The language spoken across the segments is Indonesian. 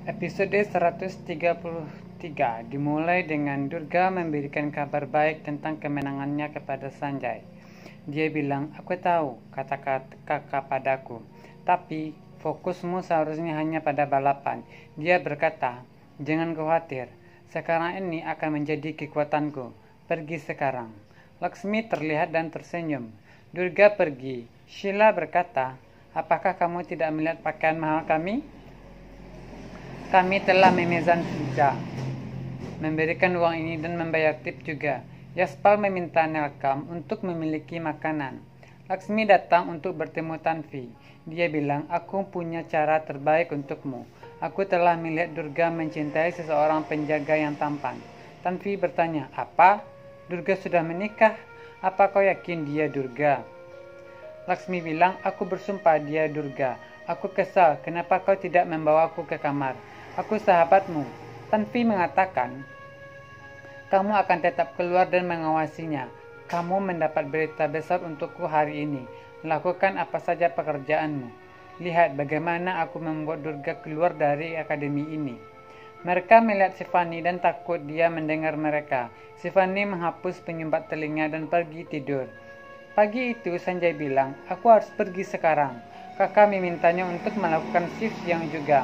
Episode 133 dimulai dengan Durga memberikan kabar baik tentang kemenangannya kepada Sanjay. Dia bilang, "Aku tahu," kata kakak padaku, "tapi fokusmu seharusnya hanya pada balapan." Dia berkata, "Jangan khawatir, sekarang ini akan menjadi kekuatanku. Pergi sekarang." Laksmi terlihat dan tersenyum. Durga pergi. Sheila berkata, "Apakah kamu tidak melihat pakaian mahal kami? Kami telah memesan pizza, memberikan uang ini dan membayar tip juga." Yaspal meminta Nelkam untuk memiliki makanan. Laksmi datang untuk bertemu Tanvi. Dia bilang, "Aku punya cara terbaik untukmu. Aku telah melihat Durga mencintai seseorang penjaga yang tampan." Tanvi bertanya, "Apa? Durga sudah menikah? Apa kau yakin dia Durga?" Laksmi bilang, "Aku bersumpah dia Durga. Aku kesal, kenapa kau tidak membawaku ke kamar? Aku sahabatmu." Tanvi mengatakan, "Kamu akan tetap keluar dan mengawasinya. Kamu mendapat berita besar untukku hari ini. Lakukan apa saja pekerjaanmu. Lihat bagaimana aku membuat Durga keluar dari akademi ini." Mereka melihat Sivani dan takut dia mendengar mereka. Sivani menghapus penyumbat telinga dan pergi tidur. Pagi itu Sanjay bilang, "Aku harus pergi sekarang." Kakak memintanya untuk melakukan shift siang juga.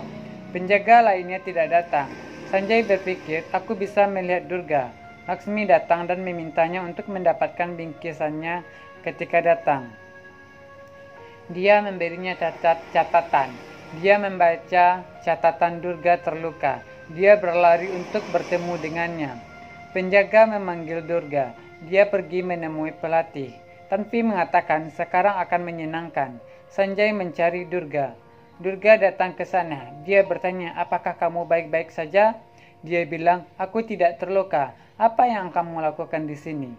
Penjaga lainnya tidak datang. Sanjay berpikir, "Aku bisa melihat Durga." Laksmi datang dan memintanya untuk mendapatkan bingkisannya ketika datang. Dia memberinya catatan. Dia membaca catatan Durga terluka. Dia berlari untuk bertemu dengannya. Penjaga memanggil Durga. Dia pergi menemui pelatih. Tanvi mengatakan sekarang akan menyenangkan. Sanjay mencari Durga. Durga datang ke sana. Dia bertanya, "Apakah kamu baik-baik saja?" Dia bilang, "Aku tidak terluka. Apa yang kamu lakukan di sini?"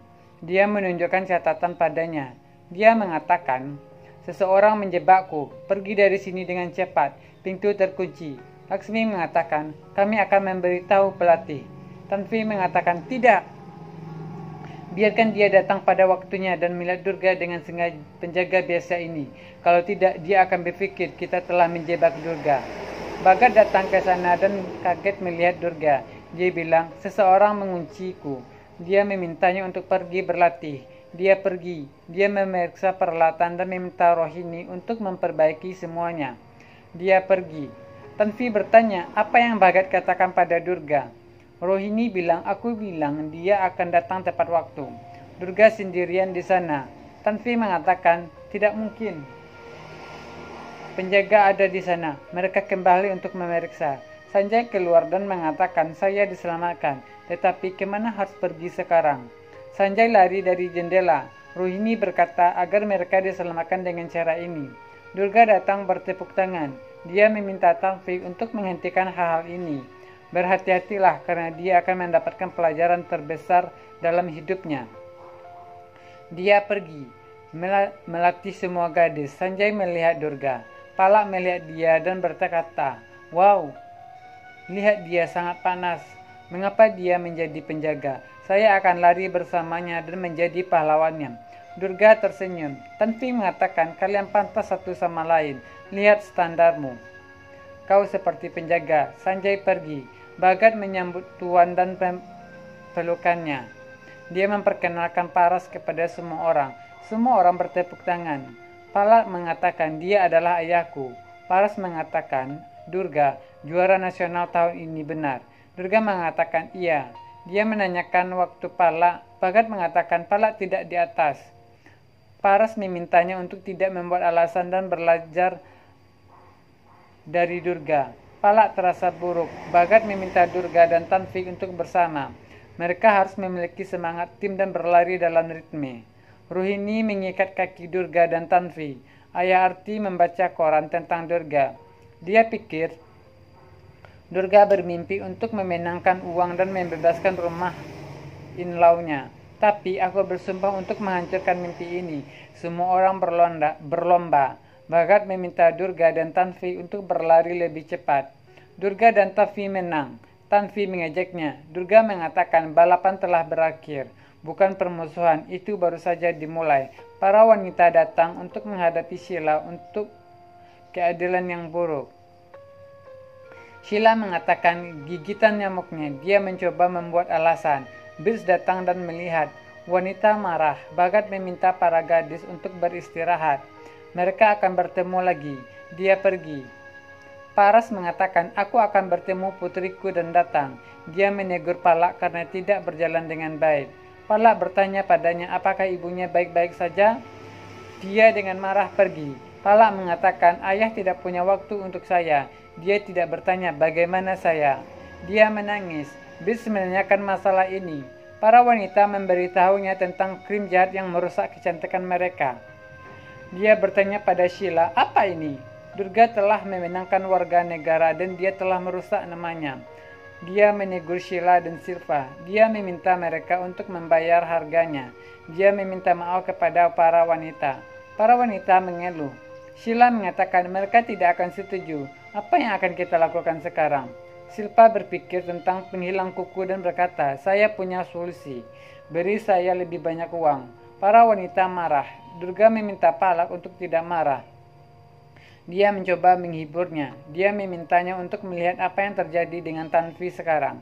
Dia menunjukkan catatan padanya. Dia mengatakan, "Seseorang menjebakku. Pergi dari sini dengan cepat. Pintu terkunci." Laksmi mengatakan, "Kami akan memberitahu pelatih." Tanvi mengatakan, "Tidak. Biarkan dia datang pada waktunya dan melihat Durga dengan sengaja penjaga biasa ini. Kalau tidak, dia akan berpikir kita telah menjebak Durga." Bhagat datang ke sana dan kaget melihat Durga. Dia bilang, "Seseorang mengunciku." Dia memintanya untuk pergi berlatih. Dia pergi. Dia memeriksa peralatan dan meminta Rohini untuk memperbaiki semuanya. Dia pergi. Tanvi bertanya, "Apa yang Bhagat katakan pada Durga?" Rohini bilang, "Aku bilang dia akan datang tepat waktu." Durga sendirian di sana. Tanvi mengatakan, "Tidak mungkin. Penjaga ada di sana." Mereka kembali untuk memeriksa. Sanjay keluar dan mengatakan, "Saya diselamatkan. Tetapi kemana harus pergi sekarang?" Sanjay lari dari jendela. Rohini berkata agar mereka diselamatkan dengan cara ini. Durga datang bertepuk tangan. Dia meminta Tanvi untuk menghentikan hal-hal ini. Berhati-hatilah karena dia akan mendapatkan pelajaran terbesar dalam hidupnya. Dia pergi, melatih semua gadis. Sanjay melihat Durga. Palak melihat dia dan berkata, "Wow, lihat dia sangat panas. Mengapa dia menjadi penjaga? Saya akan lari bersamanya dan menjadi pahlawannya." Durga tersenyum. Tanvi mengatakan, "Kalian pantas satu sama lain. Lihat standarmu. Kau seperti penjaga." Sanjay pergi. Bhagat menyambut tuan dan pelukannya. Dia memperkenalkan Paras kepada semua orang. Semua orang bertepuk tangan. Palak mengatakan, "Dia adalah ayahku." Paras mengatakan, "Durga, juara nasional tahun ini benar." Durga mengatakan, "Iya." Dia menanyakan waktu Palak. Bhagat mengatakan, "Palak tidak di atas." Paras memintanya untuk tidak membuat alasan dan belajar dari Durga. Palak terasa buruk. Bhagat meminta Durga dan Tanvi untuk bersama. Mereka harus memiliki semangat tim dan berlari dalam ritme. Rohini mengikat kaki Durga dan Tanvi. Ayah Arti membaca koran tentang Durga. Dia pikir Durga bermimpi untuk memenangkan uang dan membebaskan rumah in-law-nya. "Tapi aku bersumpah untuk menghancurkan mimpi ini." Semua orang berlomba. Bhagat meminta Durga dan Tanvi untuk berlari lebih cepat. Durga dan Tanvi menang. Tanvi mengejaknya. Durga mengatakan balapan telah berakhir. Bukan permusuhan, itu baru saja dimulai. Para wanita datang untuk menghadapi Sheila untuk keadilan yang buruk. Sheila mengatakan gigitan nyamuknya. Dia mencoba membuat alasan. Brice datang dan melihat. Wanita marah. Bagat meminta para gadis untuk beristirahat. Mereka akan bertemu lagi. Dia pergi. Paras mengatakan, aku akan bertemu putriku dan datang. Dia menegur Palak karena tidak berjalan dengan baik. Palak bertanya padanya apakah ibunya baik-baik saja. Dia dengan marah pergi. Palak mengatakan, ayah tidak punya waktu untuk saya. Dia tidak bertanya bagaimana saya. Dia menangis. Brice menanyakan masalah ini. Para wanita memberitahunya tentang krim jahat yang merusak kecantikan mereka. Dia bertanya pada Sheila, apa ini? Durga telah memenangkan warga negara dan dia telah merusak namanya. Dia menegur Sheila dan Silva. Dia meminta mereka untuk membayar harganya. Dia meminta maaf kepada para wanita. Para wanita mengeluh. Sheila mengatakan mereka tidak akan setuju. Apa yang akan kita lakukan sekarang? Silva berpikir tentang penghilang kuku dan berkata, saya punya solusi. Beri saya lebih banyak uang. Para wanita marah. Durga meminta Palak untuk tidak marah. Dia mencoba menghiburnya. Dia memintanya untuk melihat apa yang terjadi dengan Tanvi sekarang.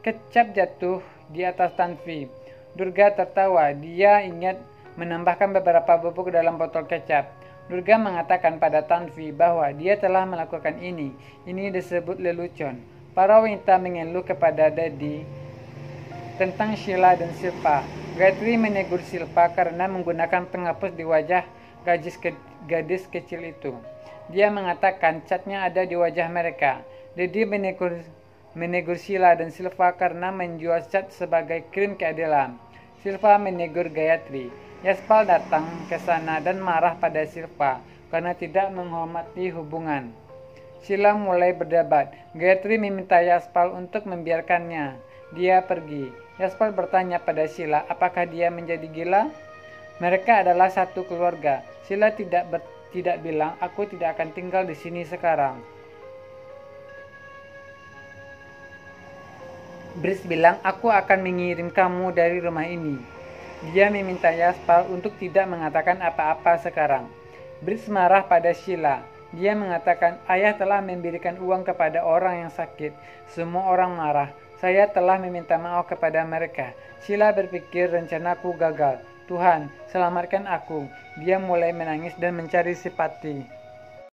Kecap jatuh di atas Tanvi. Durga tertawa. Dia ingat menambahkan beberapa bubuk dalam botol kecap. Durga mengatakan pada Tanvi bahwa dia telah melakukan ini. Ini disebut lelucon. Para wanita mengeluh kepada Daddy tentang Sheila dan Silva. Gayatri menegur Silva karena menggunakan penghapus di wajah gadis kecil itu. Dia mengatakan catnya ada di wajah mereka. Daddy menegur Sheila dan Silva karena menjual cat sebagai krim keadilan. Silva menegur Gayatri. Yaspal datang ke sana dan marah pada Silva karena tidak menghormati hubungan. Sheila mulai berdebat. Gayatri meminta Yaspal untuk membiarkannya. Dia pergi. Yaspal bertanya pada Sheila apakah dia menjadi gila. Mereka adalah satu keluarga. Sheila tidak bilang aku tidak akan tinggal di sini sekarang. Brice bilang aku akan mengirim kamu dari rumah ini. Dia meminta Yaspal untuk tidak mengatakan apa-apa sekarang. Brice marah pada Sheila. Dia mengatakan ayah telah memberikan uang kepada orang yang sakit. Semua orang marah. Saya telah meminta maaf kepada mereka. Sheila berpikir rencanaku gagal. Tuhan, selamatkan aku. Dia mulai menangis dan mencari simpati.